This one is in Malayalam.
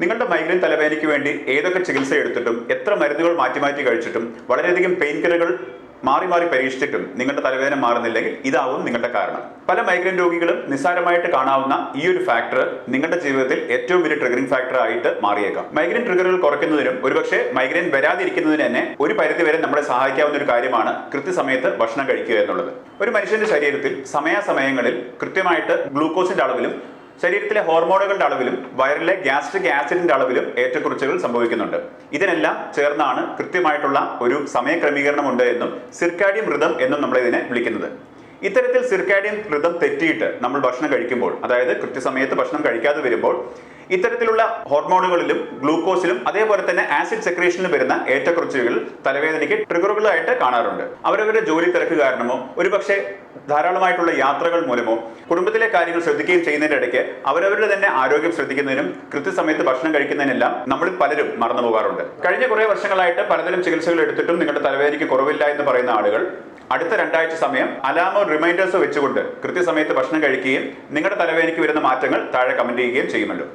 നിങ്ങളുടെ മൈഗ്രെയിൻ തലവേദനയ്ക്ക് വേണ്ടി ഏതൊക്കെ ചികിത്സ എടുത്തിട്ടും എത്ര മരുന്നുകൾ മാറ്റി മാറ്റി കഴിച്ചിട്ടും വളരെയധികം പെയിൻ കില്ലറുകൾ മാറി മാറി പരീക്ഷിച്ചിട്ടും നിങ്ങളുടെ തലവേദന മാറുന്നില്ലെങ്കിൽ ഇതാവും നിങ്ങളുടെ കാരണം. പല മൈഗ്രെയിൻ രോഗികളും നിസ്സാരമായിട്ട് കാണാവുന്ന ഈ ഒരു ഫാക്ടർ നിങ്ങളുടെ ജീവിതത്തിൽ ഏറ്റവും വലിയ ട്രിഗറിംഗ് ഫാക്ടർ ആയിട്ട് മാറിയേക്കാം. മൈഗ്രെയിൻ ട്രിഗറുകൾ കുറയ്ക്കുന്നതിനും ഒരുപക്ഷെ മൈഗ്രെയിൻ വരാതിരിക്കുന്നതിന് തന്നെ ഒരു പരിധിവരെ നമ്മളെ സഹായിക്കാവുന്ന ഒരു കാര്യമാണ് കൃത്യസമയത്ത് ഭക്ഷണം കഴിക്കുക എന്നുള്ളത്. ഒരു മനുഷ്യന്റെ ശരീരത്തിൽ സമയാസമയങ്ങളിൽ കൃത്യമായിട്ട് ഗ്ലൂക്കോസിന്റെ അളവിലും ശരീരത്തിലെ ഹോർമോണുകളുടെ അളവിലും വയറിലെ ഗ്യാസ്ട്രിക് ആസിഡിന്റെ അളവിലും ഏറ്റക്കുറച്ചുകൾ സംഭവിക്കുന്നുണ്ട്. ഇതിനെല്ലാം ചേർന്നാണ് കൃത്യമായിട്ടുള്ള ഒരു സമയക്രമീകരണമുണ്ട് എന്നും സിർക്കാഡിയൻ റിതം എന്നും നമ്മൾ ഇതിനെ വിളിക്കുന്നത്. ഇത്തരത്തിൽ സിർക്കാഡിയൻ റിതം തെറ്റിയിട്ട് നമ്മൾ ഭക്ഷണം കഴിക്കുമ്പോൾ, അതായത് കൃത്യസമയത്ത് ഭക്ഷണം കഴിക്കാതെ വരുമ്പോൾ ഇത്തരത്തിലുള്ള ഹോർമോണുകളിലും ഗ്ലൂക്കോസിലും അതേപോലെ തന്നെ ആസിഡ് സെക്രീഷനിലും വരുന്ന ഏറ്റക്കുറച്ചുകൾ തലവേദനയ്ക്ക് ട്രിഗറുകളായിട്ട് കാണാറുണ്ട്. അവരവരുടെ ജോലി തിരക്ക് കാരണമോ ഒരുപക്ഷെ ധാരാളമായിട്ടുള്ള യാത്രകൾ മൂലമോ കുടുംബത്തിലെ കാര്യങ്ങൾ ശ്രദ്ധിക്കുകയും ചെയ്യുന്നതിന്റെ ഇടയ്ക്ക് അവരവരുടെ തന്നെ ആരോഗ്യം ശ്രദ്ധിക്കുന്നതിനും കൃത്യസമയത്ത് ഭക്ഷണം കഴിക്കുന്നതിനെല്ലാം നമ്മൾ പലരും മറന്നു പോകാറുണ്ട്. കഴിഞ്ഞ കുറേ വർഷങ്ങളായിട്ട് പലതരം ചികിത്സകൾ എടുത്തിട്ടും നിങ്ങളുടെ തലവേദനയ്ക്ക് കുറവില്ല എന്ന് പറയുന്ന ആളുകൾ അടുത്ത 2 ആഴ്ച സമയം അലാമോ റിമൈൻഡേഴ്സ് വെച്ചുകൊണ്ട് കൃത്യസമയത്ത് ഭക്ഷണം കഴിക്കുകയും നിങ്ങളുടെ തലവേദനയ്ക്ക് വരുന്ന മാറ്റങ്ങൾ താഴെ കമന്റ് ചെയ്യുകയും ചെയ്യുമല്ലോ.